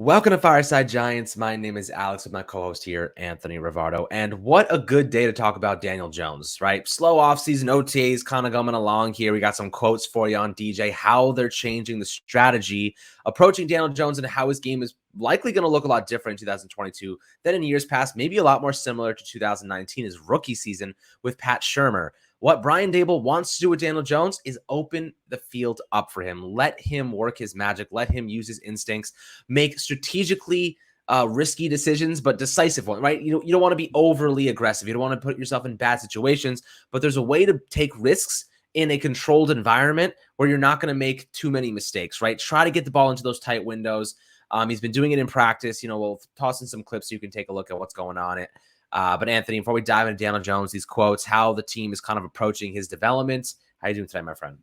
Welcome to Fireside Giants. My name is Alex with my co-host here, Anthony Rivardo. And what a good day to talk about Daniel Jones, right? Slow offseason OTAs kind of coming along here. We got some quotes for you on DJ, how they're changing the strategy, approaching Daniel Jones and how his game is likely going to look a lot different in 2022 than in years past, maybe a lot more similar to 2019, his rookie season with Pat Shurmur. What Brian Daboll wants to do with Daniel Jones is open the field up for him. Let him work his magic. Let him use his instincts. Make strategically risky decisions, but decisive ones, right? You don't want to be overly aggressive. You don't want to put yourself in bad situations, but there's a way to take risks in a controlled environment where you're not going to make too many mistakes, right? Try to get the ball into those tight windows. He's been doing it in practice. We'll toss in some clips so you can take a look at what's going on. But Anthony, before we dive into Daniel Jones, these quotes, how the team is kind of approaching his development. How you doing today, my friend?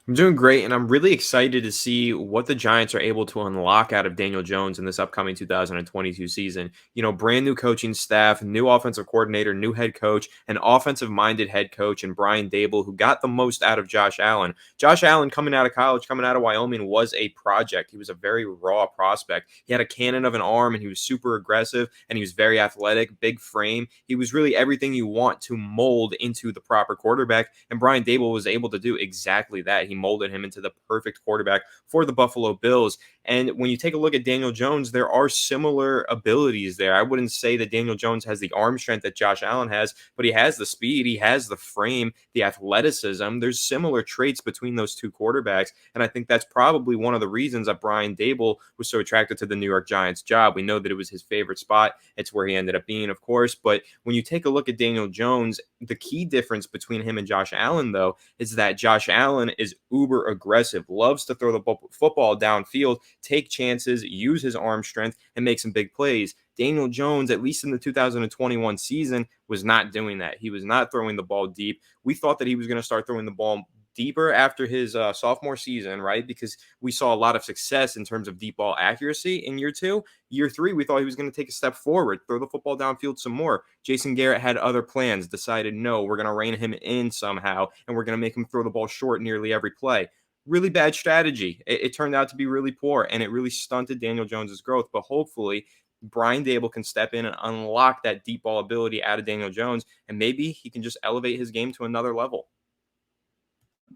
I'm doing great, and I'm really excited to see what the Giants are able to unlock out of Daniel Jones in this upcoming 2022 season. Brand new coaching staff, new offensive coordinator, new head coach, an offensive-minded head coach, and Brian Daboll, who got the most out of Josh Allen. Josh Allen, coming out of college, coming out of Wyoming, was a project. He was a very raw prospect. He had a cannon of an arm, and he was super aggressive, and he was very athletic, big frame. He was really everything you want to mold into the proper quarterback, and Brian Daboll was able to do exactly that. He molded him into the perfect quarterback for the Buffalo Bills. And when you take a look at Daniel Jones, there are similar abilities there. I wouldn't say that Daniel Jones has the arm strength that Josh Allen has, but he has the speed, he has the frame, the athleticism. There's similar traits between those two quarterbacks. And I think that's probably one of the reasons that Brian Daboll was so attracted to the New York Giants job. We know that it was his favorite spot. It's where he ended up being, of course. But when you take a look at Daniel Jones, the key difference between him and Josh Allen, though, is that Josh Allen is uber aggressive, loves to throw the football downfield, take chances, use his arm strength, and make some big plays. Daniel Jones, at least in the 2021 season, was not doing that. He was not throwing the ball deep. We thought that he was going to start throwing the ball deeper after his sophomore season, right? Because we saw a lot of success in terms of deep ball accuracy in year 2. Year 3, we thought he was going to take a step forward, throw the football downfield some more. Jason Garrett had other plans, decided, no, we're going to rein him in somehow, and we're going to make him throw the ball short nearly every play. Really bad strategy. It turned out to be really poor, and it really stunted Daniel Jones's growth. But hopefully, Brian Daboll can step in and unlock that deep ball ability out of Daniel Jones, and maybe he can just elevate his game to another level.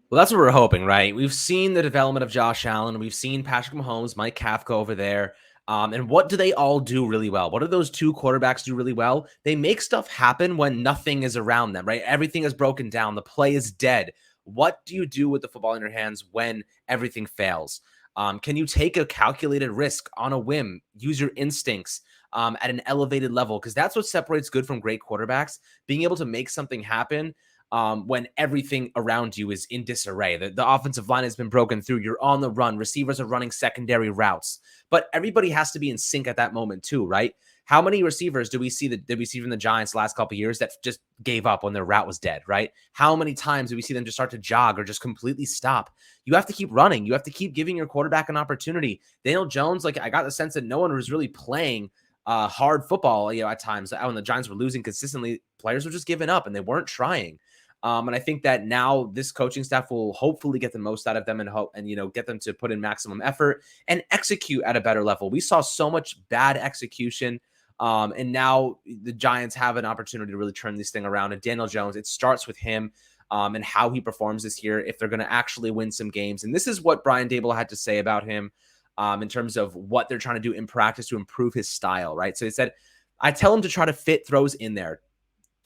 Well, that's what we're hoping, right? We've seen the development of Josh Allen. We've seen Patrick Mahomes, Mike Kafka over there. And what do they all do really well? What do those two quarterbacks do really well? They make stuff happen when nothing is around them, right? Everything is broken down. The play is dead. What do you do with the football in your hands when everything fails? Can you take a calculated risk on a whim? Use your instincts at an elevated level? Because that's what separates good from great quarterbacks, being able to make something happen when everything around you is in disarray. The offensive line has been broken through. You're on the run. Receivers are running secondary routes. But everybody has to be in sync at that moment too, right? How many receivers did we see from the Giants the last couple of years that just gave up when their route was dead, right? How many times do we see them just start to jog or just completely stop? You have to keep running. You have to keep giving your quarterback an opportunity. Daniel Jones, I got the sense that no one was really playing hard football, at times. When the Giants were losing consistently, players were just giving up and they weren't trying. And I think that now this coaching staff will hopefully get the most out of them and get them to put in maximum effort and execute at a better level. We saw so much bad execution. And now the Giants have an opportunity to really turn this thing around. And Daniel Jones, it starts with him and how he performs this year if they're going to actually win some games. And this is what Brian Daboll had to say about him in terms of what they're trying to do in practice to improve his style, right? So he said, I tell him to try to fit throws in there.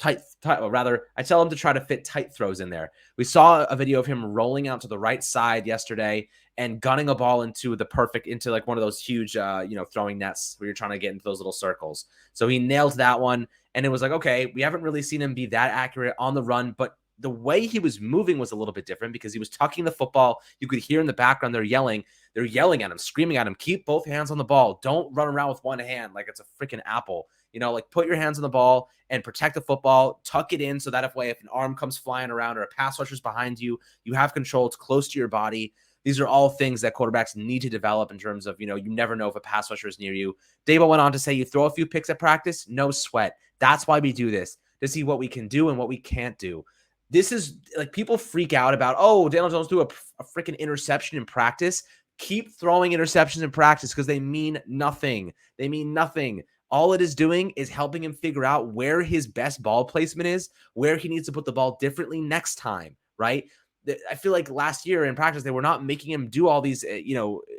I tell him to try to fit tight throws in there. We saw a video of him rolling out to the right side yesterday and gunning a ball into like one of those huge, throwing nets where you're trying to get into those little circles. So he nailed that one. And it was like, okay, we haven't really seen him be that accurate on the run, but the way he was moving was a little bit different because he was tucking the football. You could hear in the background, they're yelling at him, screaming at him, keep both hands on the ball. Don't run around with one hand like it's a freaking apple. Put your hands on the ball and protect the football, tuck it in so that if an arm comes flying around or a pass rusher's behind you, you have control. It's close to your body. These are all things that quarterbacks need to develop in terms of, you never know if a pass rusher is near you. Daboll went on to say, you throw a few picks at practice, no sweat. That's why we do this, to see what we can do and what we can't do. This is like people freak out about, oh, Daniel Jones threw a freaking interception in practice. Keep throwing interceptions in practice because they mean nothing. They mean nothing. All it is doing is helping him figure out where his best ball placement is, where he needs to put the ball differently next time, right? I feel like last year in practice, they were not making him do all these,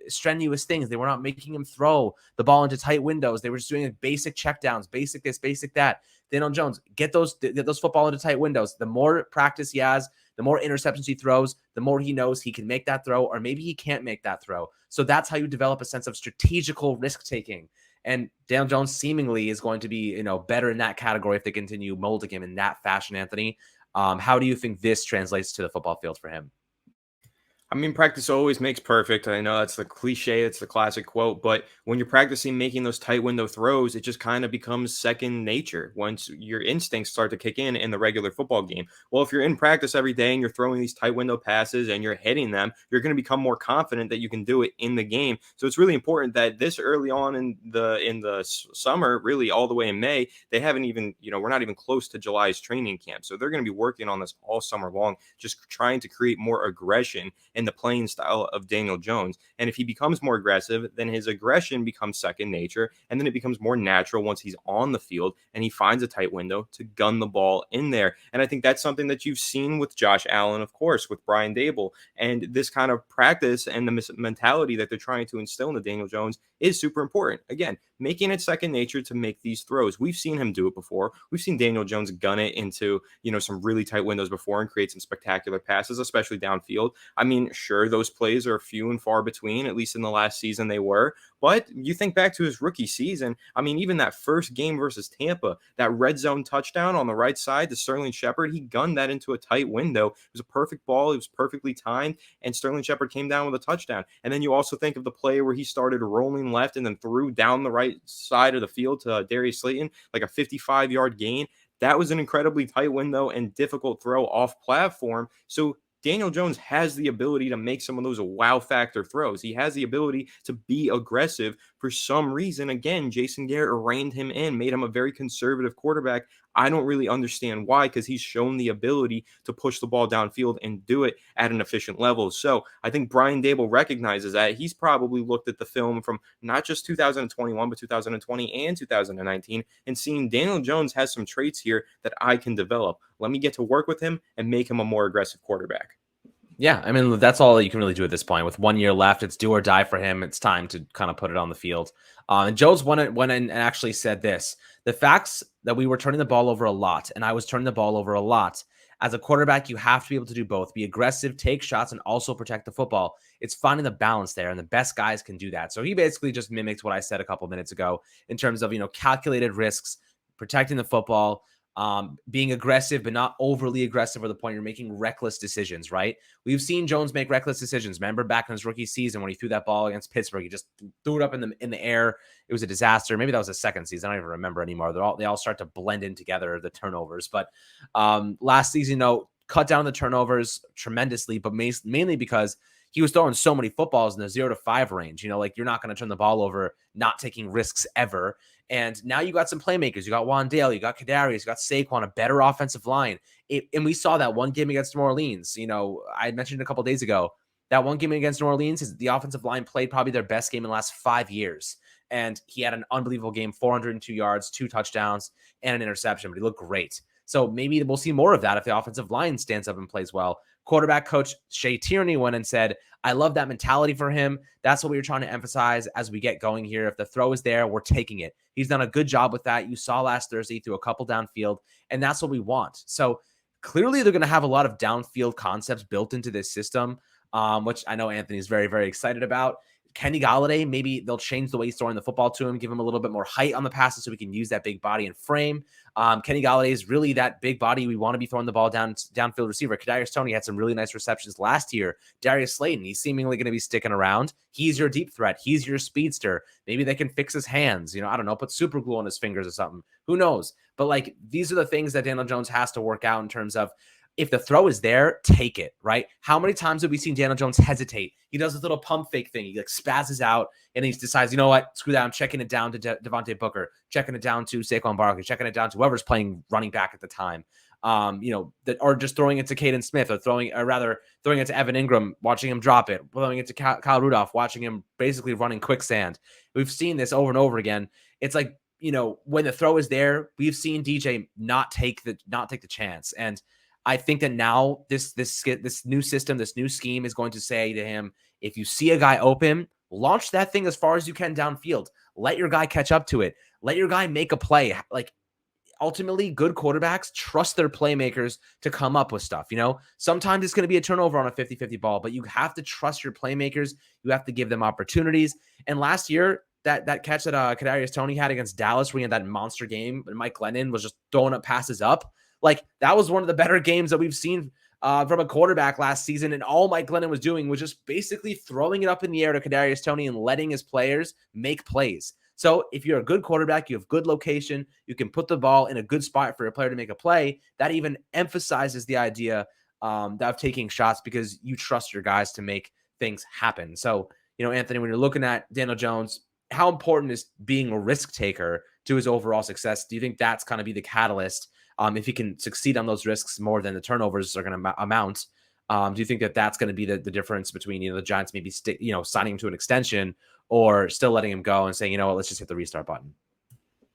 strenuous things. They were not making him throw the ball into tight windows. They were just doing like basic checkdowns, basic this, basic that. Daniel Jones, get those football into tight windows. The more practice he has, the more interceptions he throws, the more he knows he can make that throw, or maybe he can't make that throw. So that's how you develop a sense of strategical risk taking. And Daniel Jones seemingly is going to be, better in that category if they continue molding him in that fashion, Anthony. How do you think this translates to the football field for him? I mean, practice always makes perfect. I know that's the cliche, it's the classic quote, but when you're practicing making those tight window throws, it just kind of becomes second nature once your instincts start to kick in the regular football game. Well, if you're in practice every day and you're throwing these tight window passes and you're hitting them, you're going to become more confident that you can do it in the game. So it's really important that this early on in the summer, really all the way in May, they haven't even, we're not even close to July's training camp. So they're going to be working on this all summer long, just trying to create more aggression in the playing style of Daniel Jones. And if he becomes more aggressive, then his aggression becomes second nature. And then it becomes more natural once he's on the field and he finds a tight window to gun the ball in there. And I think that's something that you've seen with Josh Allen, of course, with Brian Daboll. And this kind of practice and the mentality that they're trying to instill into Daniel Jones is super important. Again, making it second nature to make these throws. We've seen him do it before. We've seen Daniel Jones gun it into, some really tight windows before and create some spectacular passes, especially downfield. I mean, sure, those plays are few and far between, at least in the last season they were. But you think back to his rookie season, I mean, even that first game versus Tampa, that red zone touchdown on the right side to Sterling Shepard, he gunned that into a tight window. It was a perfect ball. It was perfectly timed, and Sterling Shepard came down with a touchdown. And then you also think of the play where he started rolling left and then threw down the right side of the field to Darius Slayton, like a 55-yard gain. That was an incredibly tight window and difficult throw off platform. So Daniel Jones has the ability to make some of those wow factor throws. He has the ability to be aggressive. For some reason, again, Jason Garrett reined him in, made him a very conservative quarterback. I don't really understand why, because he's shown the ability to push the ball downfield and do it at an efficient level. So I think Brian Daboll recognizes that. He's probably looked at the film from not just 2021, but 2020 and 2019 and seen Daniel Jones has some traits here that I can develop. Let me get to work with him and make him a more aggressive quarterback. Yeah, I mean, that's all you can really do at this point. With 1 year left, it's do or die for him. It's time to kind of put it on the field. And Jones went in and actually said this: the facts that we were turning the ball over a lot, and I was turning the ball over a lot. As a quarterback, you have to be able to do both: be aggressive, take shots, and also protect the football. It's finding the balance there, and the best guys can do that. So he basically just mimicked what I said a couple minutes ago in terms of, calculated risks, protecting the football, being aggressive, but not overly aggressive, or the point you're making reckless decisions, right? We've seen Jones make reckless decisions. Remember back in his rookie season when he threw that ball against Pittsburgh, he just threw it up in the air. It was a disaster. Maybe that was the second season. I don't even remember anymore. They all start to blend in together, the turnovers. But last season, cut down the turnovers tremendously, but mainly because he was throwing so many footballs in the 0 to 5 range. You're not going to turn the ball over, not taking risks ever. And now you got some playmakers. You got Wandale, you got Kadarius, you got Saquon, a better offensive line. And we saw that one game against New Orleans. I mentioned a couple days ago, that one game against New Orleans, the offensive line played probably their best game in the last 5 years. And he had an unbelievable game, 402 yards, 2 touchdowns, and an interception, but he looked great. So maybe we'll see more of that if the offensive line stands up and plays well. Quarterback coach Shea Tierney went and said, I love that mentality for him. That's what we were trying to emphasize as we get going here. If the throw is there, we're taking it. He's done a good job with that. You saw last Thursday through a couple downfield, and that's what we want. So clearly they're going to have a lot of downfield concepts built into this system, which I know Anthony's very, very excited about. Kenny Golladay, maybe they'll change the way he's throwing the football to him, give him a little bit more height on the passes so we can use that big body and frame. Kenny Golladay is really that big body. We want to be throwing the ball downfield receiver. Kadarius Toney had some really nice receptions last year. Darius Slayton, he's seemingly going to be sticking around. He's your deep threat. He's your speedster. Maybe they can fix his hands. I don't know, put super glue on his fingers or something. Who knows? But these are the things that Daniel Jones has to work out in terms of, if the throw is there, take it, right? How many times have we seen Daniel Jones hesitate? He does this little pump fake thing. He spazzes out and he decides, you know what? Screw that. I'm checking it down to Devontae Booker, checking it down to Saquon Barkley, checking it down to whoever's playing running back at the time. that or just throwing it to Caden Smith or throwing it to Evan Ingram, watching him drop it, throwing it to Kyle Rudolph, watching him basically running quicksand. We've seen this over and over again. It's like, when the throw is there, we've seen DJ not take the chance. And I think that now this new system, this new scheme is going to say to him, if you see a guy open, launch that thing as far as you can downfield. Let your guy catch up to it. Let your guy make a play. Like, ultimately, good quarterbacks trust their playmakers to come up with stuff. Sometimes it's going to be a turnover on a 50-50 ball, but you have to trust your playmakers. You have to give them opportunities. And last year, that catch that Kadarius Toney had against Dallas, where he had that monster game, and Mike Glennon was just throwing up passes up. Like, that was one of the better games that we've seen from a quarterback last season. And all Mike Glennon was doing was just basically throwing it up in the air to Kadarius Toney and letting his players make plays. So if you're a good quarterback, you have good location, you can put the ball in a good spot for a player to make a play, that even emphasizes the idea of taking shots because you trust your guys to make things happen. So, Anthony, when you're looking at Daniel Jones, how important is being a risk taker to his overall success? Do you think that's going to be the catalyst? If he can succeed on those risks more than the turnovers are going to amount, do you think that that's going to be the difference between, the Giants maybe signing him to an extension or still letting him go and saying, let's just hit the restart button?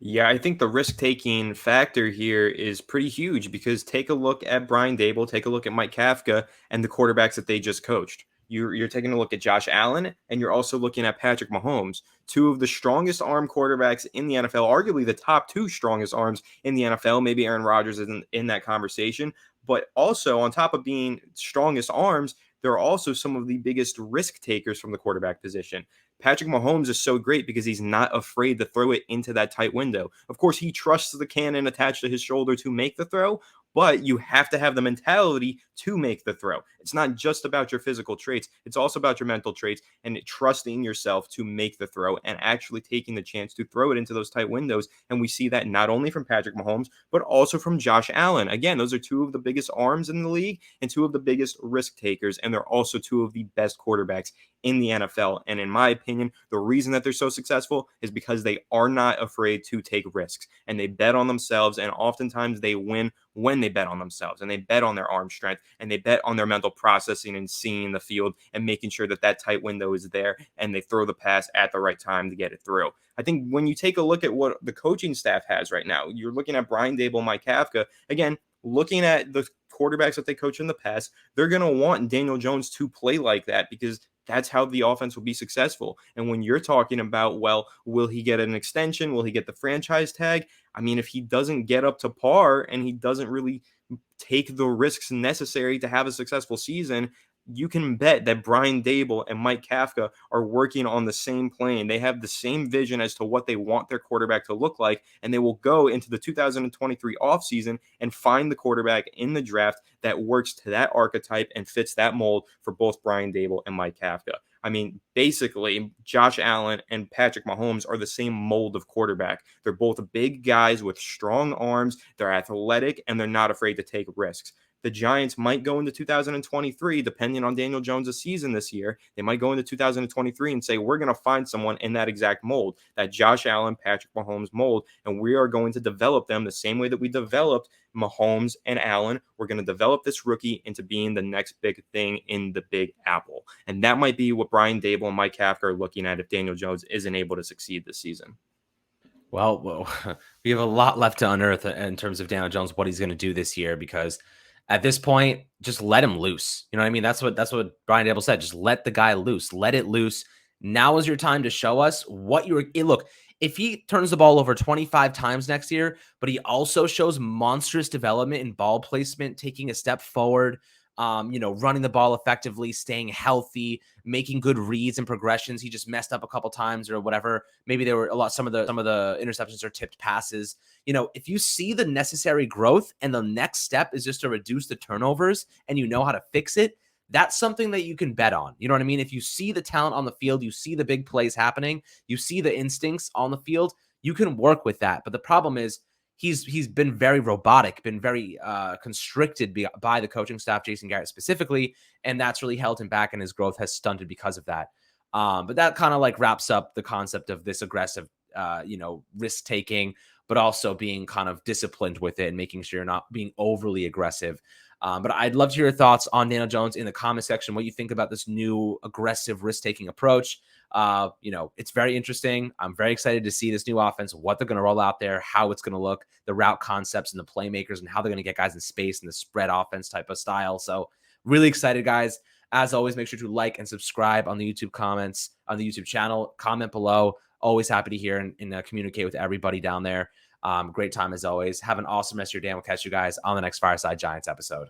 Yeah, I think the risk-taking factor here is pretty huge because take a look at Brian Daboll, take a look at Mike Kafka and the quarterbacks that they just coached. You're taking a look at Josh Allen, and you're also looking at Patrick Mahomes, two of the strongest arm quarterbacks in the NFL, arguably the top two strongest arms in the NFL. Maybe Aaron Rodgers isn't in that conversation, but also on top of being strongest arms, they're also some of the biggest risk takers from the quarterback position. Patrick Mahomes is so great because he's not afraid to throw it into that tight window. Of course, he trusts the cannon attached to his shoulder to make the throw, but you have to have the mentality to make the throw. It's not just about your physical traits. It's also about your mental traits and trusting yourself to make the throw and actually taking the chance to throw it into those tight windows. And we see that not only from Patrick Mahomes, but also from Josh Allen. Again, those are two of the biggest arms in the league and two of the biggest risk takers. And they're also two of the best quarterbacks in the NFL. And in my opinion, the reason that they're so successful is because they are not afraid to take risks and they bet on themselves. And oftentimes they win when they bet on themselves and they bet on their arm strength and they bet on their mental processing and seeing the field and making sure that that tight window is there and they throw the pass at the right time to get it through. I think when you take a look at what the coaching staff has right now, you're looking at Brian Daboll, Mike Kafka, again, looking at the quarterbacks that they coach in the past, they're going to want Daniel Jones to play like that because that's how the offense will be successful. And when you're talking about, well, will he get an extension? Will he get the franchise tag? I mean, if he doesn't get up to par and he doesn't really take the risks necessary to have a successful season, you can bet that Brian Daboll and Mike Kafka are working on the same plane. They have the same vision as to what they want their quarterback to look like, and they will go into the 2023 offseason and find the quarterback in the draft that works to that archetype and fits that mold for both Brian Daboll and Mike Kafka. I mean, basically, Josh Allen and Patrick Mahomes are the same mold of quarterback. They're both big guys with strong arms, they're athletic, and they're not afraid to take risks. The Giants might go into 2023, depending on Daniel Jones' season this year. They might go into 2023 and say, we're going to find someone in that exact mold, that Josh Allen, Patrick Mahomes mold, and we are going to develop them the same way that we developed Mahomes and Allen. We're going to develop this rookie into being the next big thing in the Big Apple. And that might be what Brian Daboll and Mike Kafka are looking at if Daniel Jones isn't able to succeed this season. Well, we have a lot left to unearth in terms of Daniel Jones, what he's going to do this year, because at this point, just let him loose. You know what I mean? That's what Brian Daboll said. Just let the guy loose. Let it loose. Now is your time to show us what you're. Look, if he turns the ball over 25 times next year, but he also shows monstrous development in ball placement, taking a step forward, running the ball effectively, staying healthy, making good reads and progressions. He just messed up a couple times or whatever. Maybe there were some of the interceptions are tipped passes. If you see the necessary growth and the next step is just to reduce the turnovers and you know how to fix it, that's something that you can bet on. You know what I mean? If you see the talent on the field, you see the big plays happening, you see the instincts on the field, you can work with that. But the problem is he's been very robotic, been very constricted by the coaching staff, Jason Garrett specifically, and that's really held him back, and his growth has stunted because of that. But that kind of like wraps up the concept of this aggressive, risk taking. but also being kind of disciplined with it and making sure you're not being overly aggressive. But I'd love to hear your thoughts on Daniel Jones in the comment section, what you think about this new aggressive risk-taking approach. It's very interesting. I'm very excited to see this new offense, what they're going to roll out there, how it's going to look, the route concepts and the playmakers, and how they're going to get guys in space and the spread offense type of style. So really excited, guys. As always, make sure to like and subscribe on the YouTube comments, on the YouTube channel. Comment below. Always happy to hear and communicate with everybody down there. Great time as always. Have an awesome rest of your day. And we'll catch you guys on the next Fireside Giants episode.